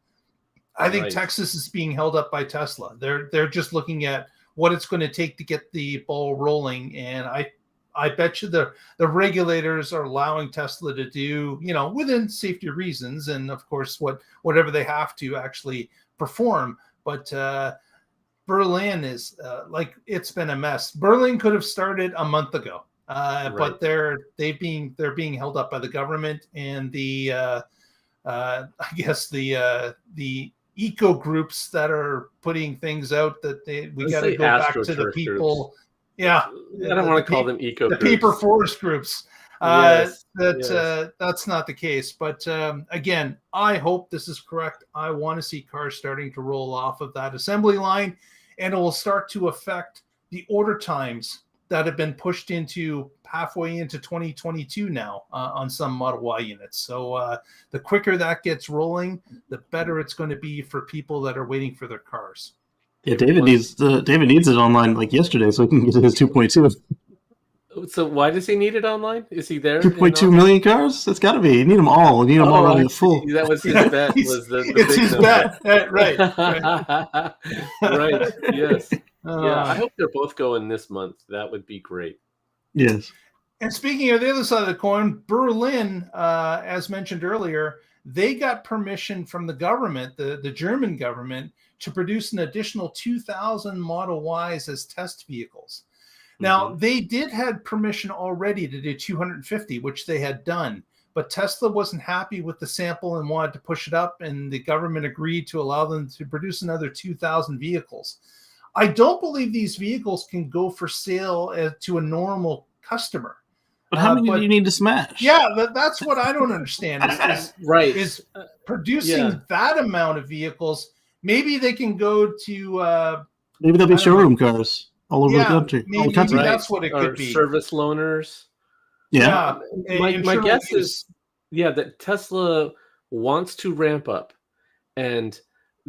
I think Texas is being held up by Tesla. They're just looking at what it's going to take to get the ball rolling, and I bet you the regulators are allowing Tesla to do within safety reasons, and of course whatever they have to actually perform. But Berlin is it's been a mess. Berlin could have started a month ago, but they're being held up by the government and the I guess the eco groups that are putting things out that we Let's got to say go back to the astroturf people. groups. Yeah, I don't want to call them eco the groups. paper forest groups. Yes, That's not the case. But again, I hope this is correct. I want to see cars starting to roll off of that assembly line, and it will start to affect the order times that have been pushed into halfway into 2022 now on some Model Y units. So the quicker that gets rolling, the better it's going to be for people that are waiting for their cars. Yeah, David needs it online like yesterday so he can get his 2.2. So why does he need it online? Is he there? 2.2 million cars? It's got to be. You need them all. You need them all running at full. That was his bet. Was the it's big his number. bet, right? Right. Yes. Yeah. I hope they're both going this month. That would be great. Yes. And speaking of the other side of the coin, Berlin, as mentioned earlier, they got permission from the government, the German government, to produce an additional 2,000 Model Ys as test vehicles. Now, they did have permission already to do 250, which they had done, but Tesla wasn't happy with the sample and wanted to push it up, and the government agreed to allow them to produce another 2,000 vehicles. I don't believe these vehicles can go for sale to a normal customer. But how many do you need to smash? Yeah, that's what I don't understand. Is producing that amount of vehicles. Maybe they can go to. Maybe they'll be showroom cars all over the country. Maybe that's what it could be. Service loaners. Yeah. My guess is, that Tesla wants to ramp up, and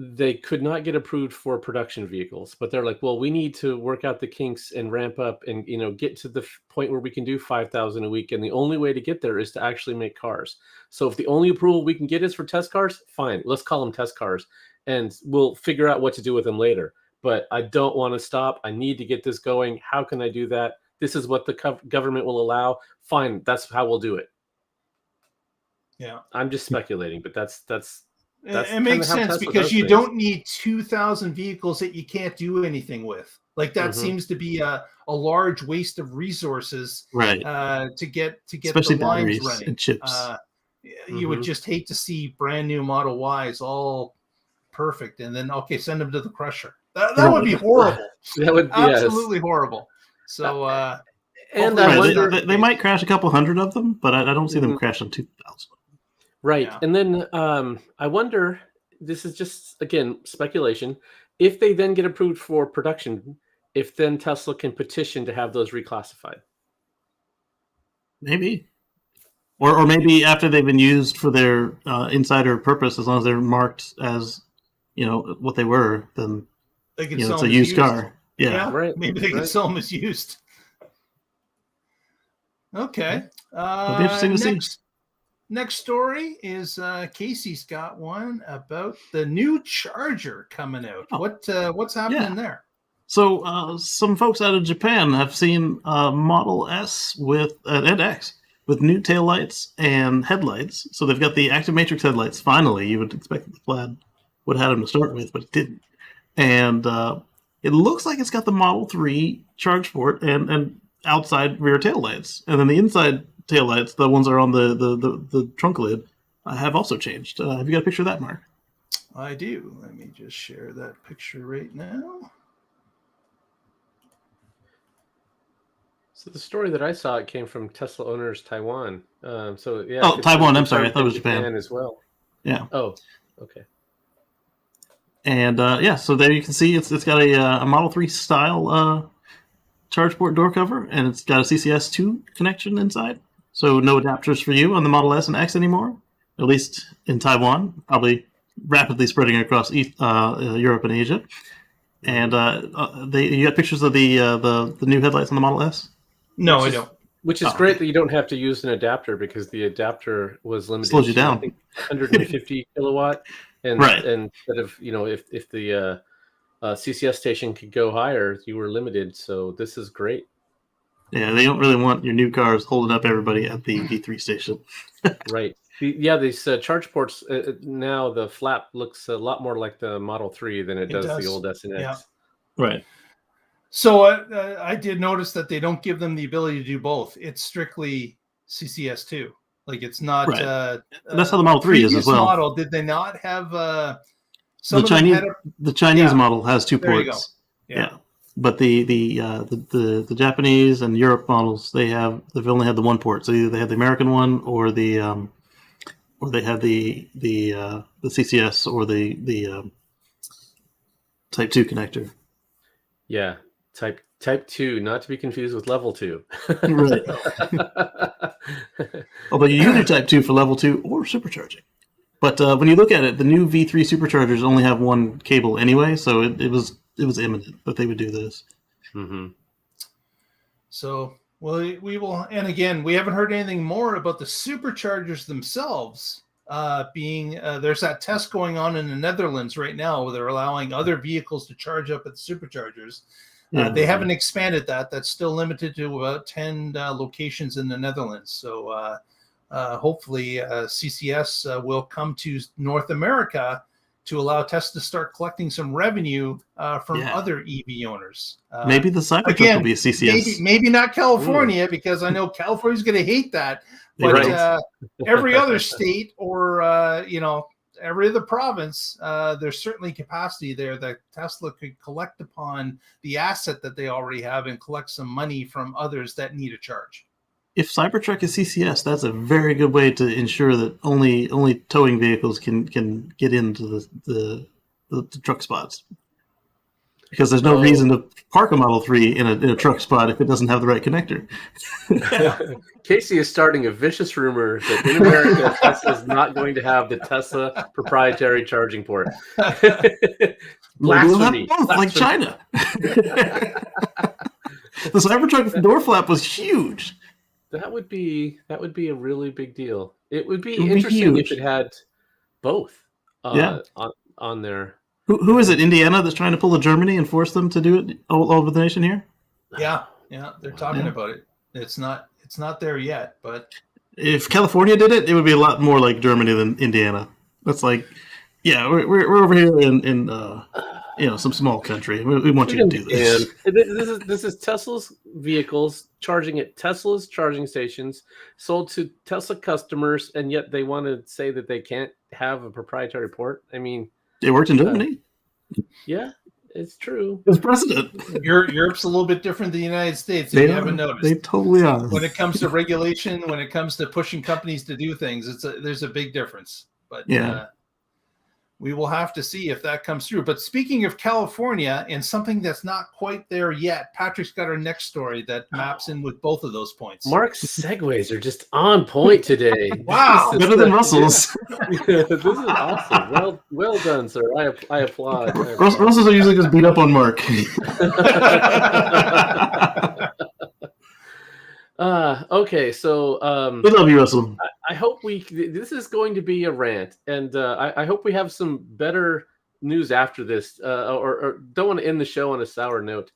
they could not get approved for production vehicles, but they're like, well, we need to work out the kinks and ramp up and, get to the point where we can do 5,000 a week. And the only way to get there is to actually make cars. So if the only approval we can get is for test cars, fine, let's call them test cars and we'll figure out what to do with them later. But I don't want to stop. I need to get this going. How can I do that? This is what the government will allow. Fine. That's how we'll do it. Yeah. I'm just speculating, but that's it makes sense because you don't need 2,000 vehicles that you can't do anything with. Like that seems to be a large waste of resources, right? To get especially the lines running and chips. You would just hate to see brand new Model Ys all perfect, and then send them to the crusher. That would be horrible. That would be absolutely horrible. So and they might crash a couple hundred of them, but I don't see them crashing 2,000. Right. Yeah. And then I wonder, this is just, again, speculation, if they then get approved for production, if then Tesla can petition to have those reclassified. Maybe. Or maybe after they've been used for their insider purpose, as long as they're marked as, what they were, then they can it's a used car. Yeah, right. Maybe they can sell them as used. Okay. It'll be interesting to see. Next story is Casey's got one about the new Charger coming out. What's happening there? So some folks out of Japan have seen Model S and X with new taillights and headlights. So they've got the active matrix headlights. Finally, you would expect that the Plaid would have had them to start with, but it didn't. And it looks like it's got the Model 3 charge port and outside rear taillights, and then the inside taillights, the ones that are on the trunk lid, have also changed. Have you got a picture of that, Mark? I do. Let me just share that picture right now. So the story that I saw, it came from Tesla owners Taiwan. Taiwan. I'm sorry, I thought it was Japan as well. Yeah. Oh, okay. And so there you can see it's got a Model 3 style charge port door cover, and it's got a CCS2 connection inside. So no adapters for you on the Model S and X anymore, at least in Taiwan, probably rapidly spreading across Europe and Asia. And you got pictures of the new headlights on the Model S? No, I don't. Which is great that you don't have to use an adapter, because the adapter was limited slows you to, down. I think, 150 kilowatt. And instead of, if the CCS station could go higher, you were limited. So this is great. Yeah, they don't really want your new cars holding up everybody at the V3 station. Right. These charge ports, now the flap looks a lot more like the Model 3 than it does the old S and X. Yeah. Right. So I did notice that they don't give them the ability to do both. It's strictly CCS2. Like it's not. Right. That's how the Model 3 is as well. Model, did they not have Some the of them Chinese had the Chinese yeah. model has 2 There you go. ports. Yeah. But the Japanese and Europe models, they've only had the 1 port. So either they had the American one or they had the CCS or the Type 2 connector. Yeah, type 2, not to be confused with level 2. Right. Although you usually Type 2 for level 2 or supercharging. But when you look at it, the new V3 superchargers only have 1 cable anyway, so it was imminent that they would do this. Mm-hmm. So, well, we will, and again, we haven't heard anything more about the superchargers themselves. There's that test going on in the Netherlands right now where they're allowing other vehicles to charge up at the superchargers. They haven't expanded that. That's still limited to about 10 locations in the Netherlands. So hopefully CCS will come to North America to allow Tesla to start collecting some revenue from other EV owners. Maybe the Cybertruck will be a CCS. Maybe not California, because I know California's going to hate that. But every other state or, every other province, there's certainly capacity there that Tesla could collect upon the asset that they already have and collect some money from others that need a charge. If Cybertruck is CCS, that's a very good way to ensure that only towing vehicles can get into the truck spots. Because there's no reason to park a Model 3 in a truck spot if it doesn't have the right connector. Casey is starting a vicious rumor that in America, Tesla is not going to have the Tesla proprietary charging port. We'll have both, like China. The Cybertruck door flap was huge. That would be a really big deal. It would be interesting if it had both on there. Who is it? Indiana that's trying to pull a Germany and force them to do it all over the nation here? Yeah, they're talking about it. It's not there yet, but if California did it, it would be a lot more like Germany than Indiana. That's like, we're over here in some small country. We want you to do this. This is Tesla's vehicles charging at Tesla's charging stations, sold to Tesla customers, and yet they want to say that they can't have a proprietary port. I mean, it worked in Germany. Yeah, it's true. It's precedent. Europe's a little bit different than the United States. If you haven't noticed, they totally are. When it comes to regulation, when it comes to pushing companies to do things, there's a big difference. But we will have to see if that comes through. But speaking of California and something that's not quite there yet, Patrick's got our next story that maps in with both of those points. Mark's segues are just on point today. Wow, better than Russell's. This is awesome. Well done, sir. I applaud. Russell's are usually just beat up on Mark. Okay, so we love you, Russell. I hope this is going to be a rant, and I hope we have some better news after this, or don't want to end the show on a sour note.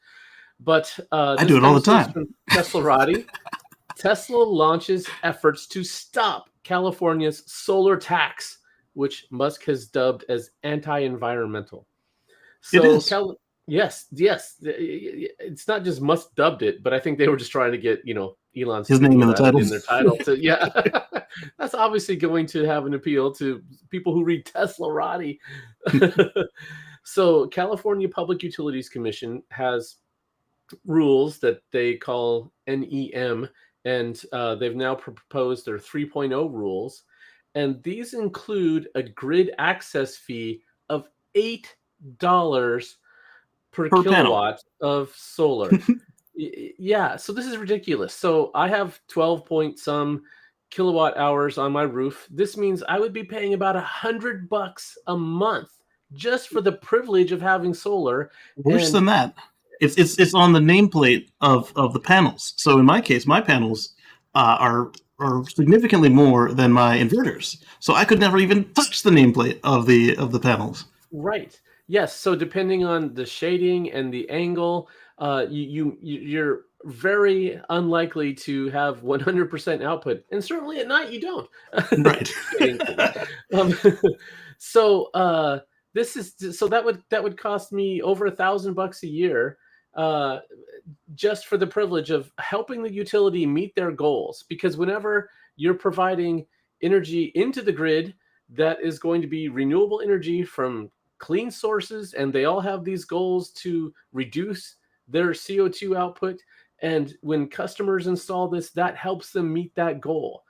But I do it all the time. Teslarati. Tesla launches efforts to stop California's solar tax, which Musk has dubbed as anti-environmental. So it is. Yes. It's not just Musk dubbed it, but I think they were just trying to get, Elon's his name in the title. In their title. That's obviously going to have an appeal to people who read Teslarati. So California Public Utilities Commission has rules that they call NEM, and they've now proposed their 3.0 rules. And these include a grid access fee of $8 per kilowatt of solar. Yeah, so this is ridiculous. So I have 12 point some kilowatt hours on my roof. This means I would be paying about $100 a month just for the privilege of having solar. Worse than that, it's on the nameplate of the panels. So in my case, my panels are significantly more than my inverters. So I could never even touch the nameplate of the panels. Right. Yes. So depending on the shading and the angle, you're very unlikely to have 100% output, and certainly at night you don't. Right. So that would cost me over $1,000 a year, just for the privilege of helping the utility meet their goals. Because whenever you're providing energy into the grid, that is going to be renewable energy from clean sources, and they all have these goals to reduce their CO2 output. And when customers install this, that helps them meet that goal.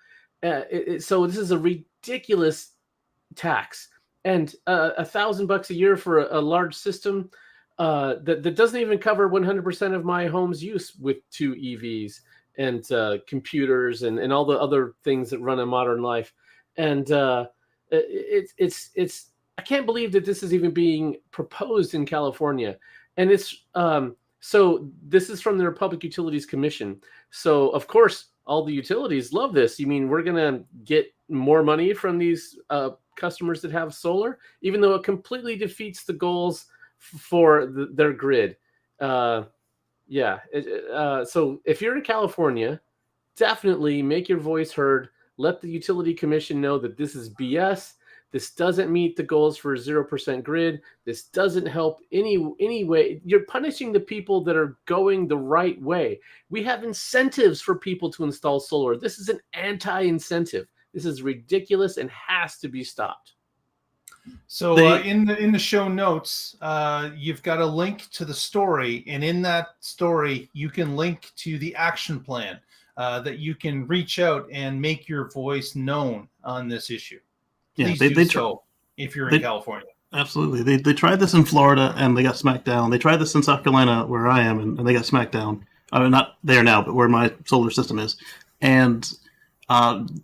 So this is a ridiculous tax, and $1,000 a year for a large system that doesn't even cover 100% of my home's use with 2 EVs and computers and all the other things that run a modern life. And it's I can't believe that this is even being proposed in California. And it's so this is from the Public Utilities Commission. So of course all the utilities love this. You mean we're gonna get more money from these customers that have solar, even though it completely defeats the goals for their grid. So if you're in California, definitely make your voice heard. Let the utility commission know that this is BS. This doesn't meet the goals for 0% grid. This doesn't help any way. You're punishing the people that are going the right way. We have incentives for people to install solar. This is an anti-incentive. This is ridiculous and has to be stopped. So in the show notes, you've got a link to the story, and in that story, you can link to the action plan that you can reach out and make your voice known on this issue. Please do so if you're in California. Absolutely. They tried this in Florida and they got smacked down. They tried this in South Carolina where I am and they got smacked down. I mean, not there now, but where my solar system is. And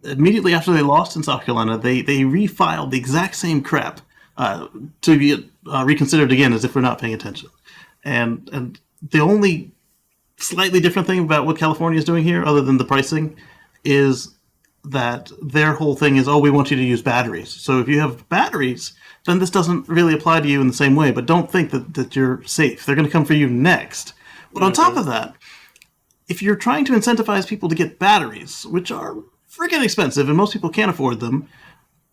immediately after they lost in South Carolina, they refiled the exact same crap to be reconsidered again as if we're not paying attention. And the only slightly different thing about what California is doing here, other than the pricing, is that their whole thing is, we want you to use batteries. So if you have batteries, then this doesn't really apply to you in the same way. But don't think that you're safe. They're going to come for you next. But on top of that, if you're trying to incentivize people to get batteries, which are freaking expensive and most people can't afford them,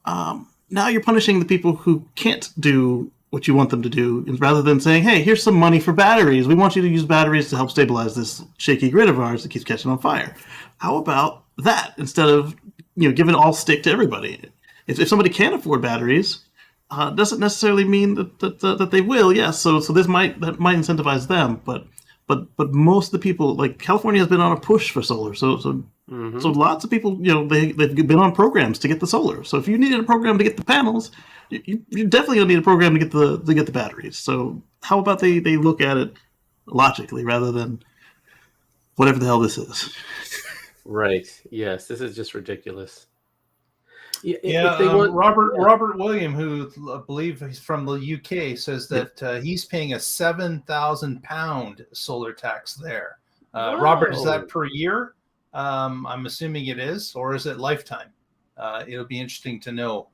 now you're punishing the people who can't do what you want them to do, rather than saying, hey, here's some money for batteries. We want you to use batteries to help stabilize this shaky grid of ours that keeps catching on fire. How about that instead of giving all stick to everybody? If somebody can't afford batteries, doesn't necessarily mean that they will. Yes, so this might incentivize them, but most of the people, like California, has been on a push for solar. So lots of people, they've been on programs to get the solar. So if you needed a program to get the panels, you're definitely gonna need a program to get the batteries. So how about they look at it logically rather than whatever the hell this is? Right. Yes, this is just ridiculous. Robert William, who I believe he's from the UK, says that he's paying a £7,000 solar tax there. Robert, is that per year? I'm assuming it is, or is it lifetime? It'll be interesting to know.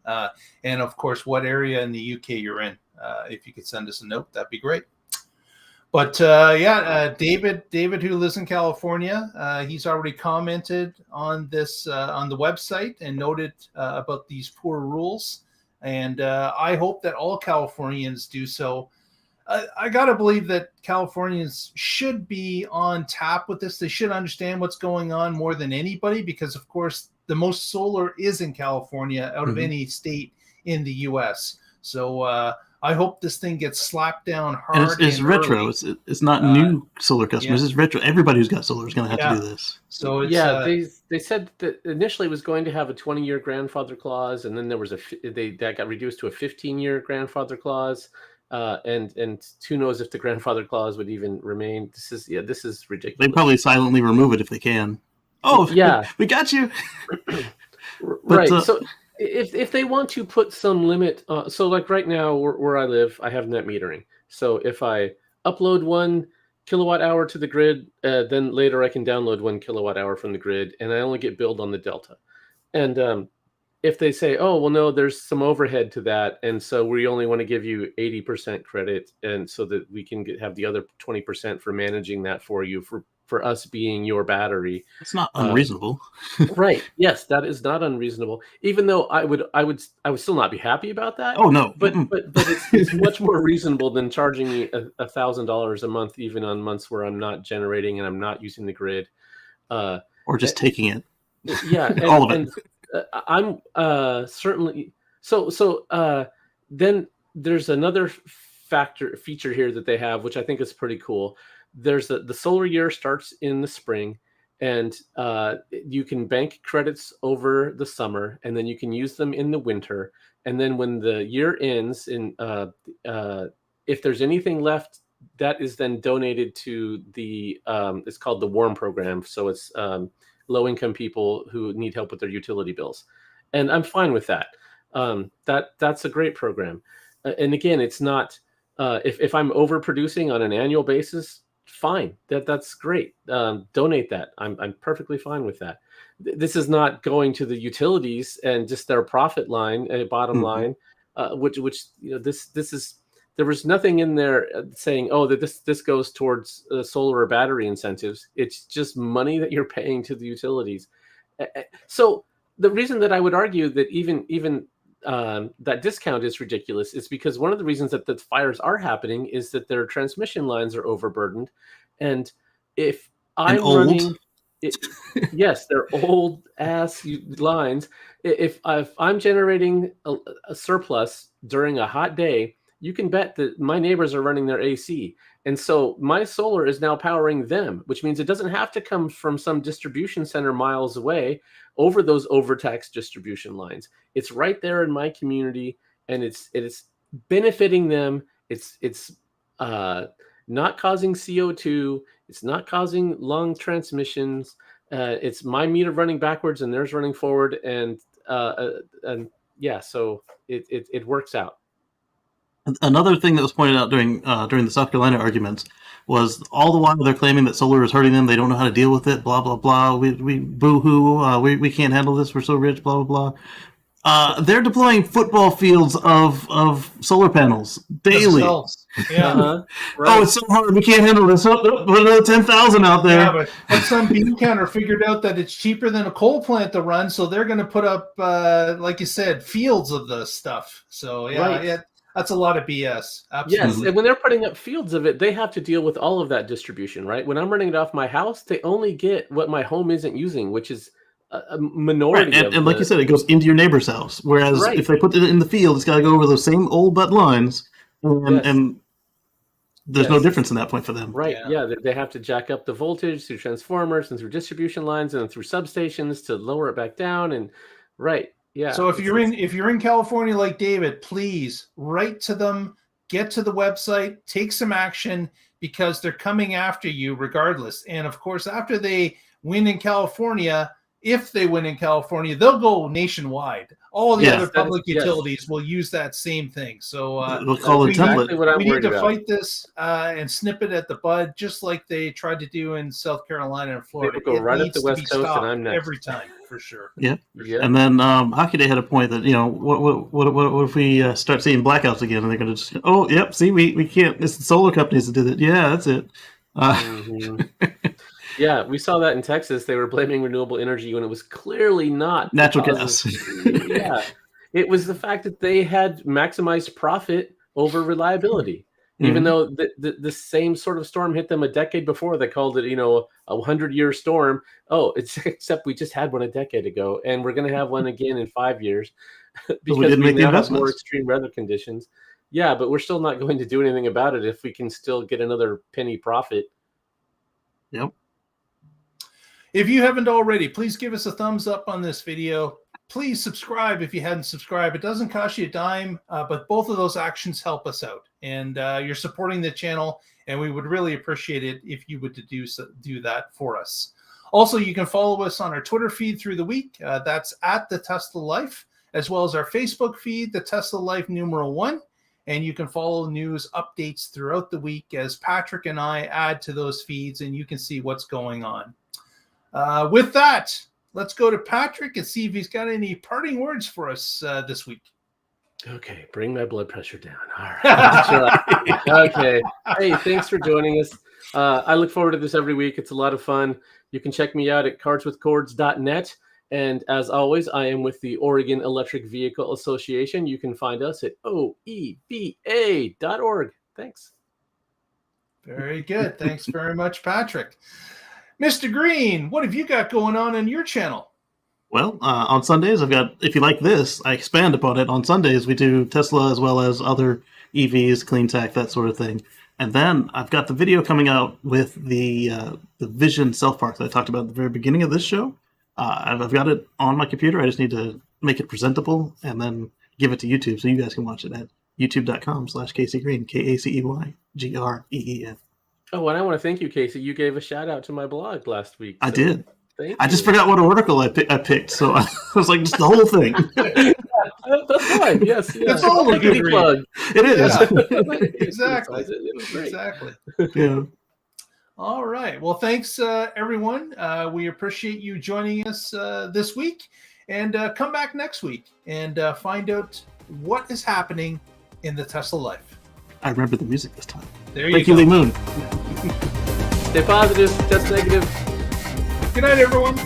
And of course, what area in the UK you're in. If you could send us a note, that'd be great. But David, who lives in California, he's already commented on this on the website and noted about these poor rules. And I hope that all Californians do so. I got to believe that Californians should be on tap with this. They should understand what's going on more than anybody, because, of course, the most solar is in California out of any state in the U.S. So I hope this thing gets slapped down hard. And it's retro. Early. It's not new solar customers. It's retro. Everybody who's got solar is going to have to do this. So it's, they said that initially it was going to have a 20-year grandfather clause, and then there was that got reduced to a 15-year grandfather clause. And who knows if the grandfather clause would even remain. This is ridiculous. They probably silently remove it if they can. Oh, yeah, we got you. Right. So if they want to put some limit, so like right now where I live, I have net metering. So if I upload 1 kilowatt hour to the grid, then later I can download 1 kilowatt hour from the grid, and I only get billed on the delta. And if they say, oh, well, no, there's some overhead to that, and so we only want to give you 80% credit, and so that we can have the other 20% for managing that for you, for us being your battery. It's not unreasonable. Right. Yes, that is not unreasonable. Even though I would still not be happy about that. Oh, no. But it's much more reasonable than charging me $1,000 a month, even on months where I'm not generating and I'm not using the grid. Or just taking it. Yeah. All of it. I'm certainly then there's another feature here that they have, which I think is pretty cool. There's the solar year starts in the spring, and you can bank credits over the summer, and then you can use them in the winter. And then when the year ends, if there's anything left, that is then donated to the it's called the WARM program. So it's low-income people who need help with their utility bills, and I'm fine with that. That's a great program. And again, it's not if I'm overproducing on an annual basis, fine. That's great. Donate that. I'm perfectly fine with that. This is not going to the utilities and just their profit line, bottom line, which this is. There was nothing in there saying, oh, that this goes towards solar or battery incentives. It's just money that you're paying to the utilities. So the reason that I would argue that even that discount is ridiculous is because one of the reasons that the fires are happening is that their transmission lines are overburdened. And if I'm running... yes, they're old ass lines. If I'm generating a surplus during a hot day, you can bet that my neighbors are running their AC. And so my solar is now powering them, which means it doesn't have to come from some distribution center miles away over those overtaxed distribution lines. It's right there in my community, and it's benefiting them. It's not causing CO2. It's not causing long transmissions. It's my meter running backwards and theirs running forward. And yeah, so it works out. Another thing that was pointed out during the South Carolina arguments was all the while they're claiming that solar is hurting them. They don't know how to deal with it. Blah blah blah. We boo-hoo. We can't handle this. We're so rich. Blah blah blah. They're deploying football fields of solar panels daily. Yeah. Right. Oh, it's so hard. We can't handle this. Put another 10,000 out there. Yeah, but some bean counter figured out that it's cheaper than a coal plant to run, so they're going to put up, like you said, fields of the stuff. So yeah, that's a lot of BS. Absolutely. Yes, and when they're putting up fields of it, they have to deal with all of that distribution, right? When I'm running it off my house, they only get what my home isn't using, which is a minority. Right. And like you said, it goes into your neighbor's house. Whereas if they put it in the field, it's got to go over those same old butt lines, and there's no difference in that point for them. Right. Yeah, they have to jack up the voltage through transformers and through distribution lines and through substations to lower it back down. And yeah. So if you're in California like David, please write to them, get to the website, take some action, because they're coming after you regardless. And of course, after they win in California, if they win in California, they'll go nationwide. All the other public utilities will use that same thing. So we'll call it template. We need to fight this and snip it at the bud, just like they tried to do in South Carolina and Florida. They go right up the West Coast, and I'm next every time for sure. Yeah. And then Hockey Day had a point that what if we start seeing blackouts again, and they're going to just see we can't. It's the solar companies that did it. Yeah, that's it. Yeah, we saw that in Texas. They were blaming renewable energy when it was clearly not natural gas. Yeah, it was the fact that they had maximized profit over reliability. Even though the same sort of storm hit them a decade before, they called it, a 100-year storm. Oh, except we just had one a decade ago, and we're going to have one again in 5 years because we now have more extreme weather conditions. Yeah, but we're still not going to do anything about it if we can still get another penny profit. Yep. If you haven't already, please give us a thumbs up on this video. Please subscribe if you hadn't subscribed. It doesn't cost you a dime, but both of those actions help us out. And you're supporting the channel, and we would really appreciate it if you would do that for us. Also, you can follow us on our Twitter feed through the week. That's at The Tesla Life, as well as our Facebook feed, The Tesla Life #1. And you can follow news updates throughout the week as Patrick and I add to those feeds, and you can see what's going on. With that, let's go to Patrick and see if he's got any parting words for us this week. Okay, bring my blood pressure down. All right. Okay. Hey, thanks for joining us. I look forward to this every week. It's a lot of fun. You can check me out at cardswithcords.net. And as always, I am with the Oregon Electric Vehicle Association. You can find us at oeva.org. Thanks. Very good. Thanks very much, Patrick. Mr. Green, what have you got going on your channel? Well, on Sundays, I've got, if you like this, I expand upon it. On Sundays, we do Tesla as well as other EVs, clean tech, that sort of thing. And then I've got the video coming out with the Vision Self Park that I talked about at the very beginning of this show. I've got it on my computer. I just need to make it presentable and then give it to YouTube so you guys can watch it at youtube.com/CaseyGreen, KACEYGREEN. Oh, and I want to thank you, Casey. You gave a shout out to my blog last week. I did. Thank I just forgot what article I picked, so I was like, just the whole thing. That's fine. Yes, yeah. It's all a good read. plug. It is. Exactly. It was great. Exactly. Yeah. All right. Well, thanks, everyone. We appreciate you joining us this week, and come back next week and find out what is happening in the Tesla life. I remember the music this time. There you Thank go. you, Lee Moon. Stay positive. Test negative. Good night, everyone.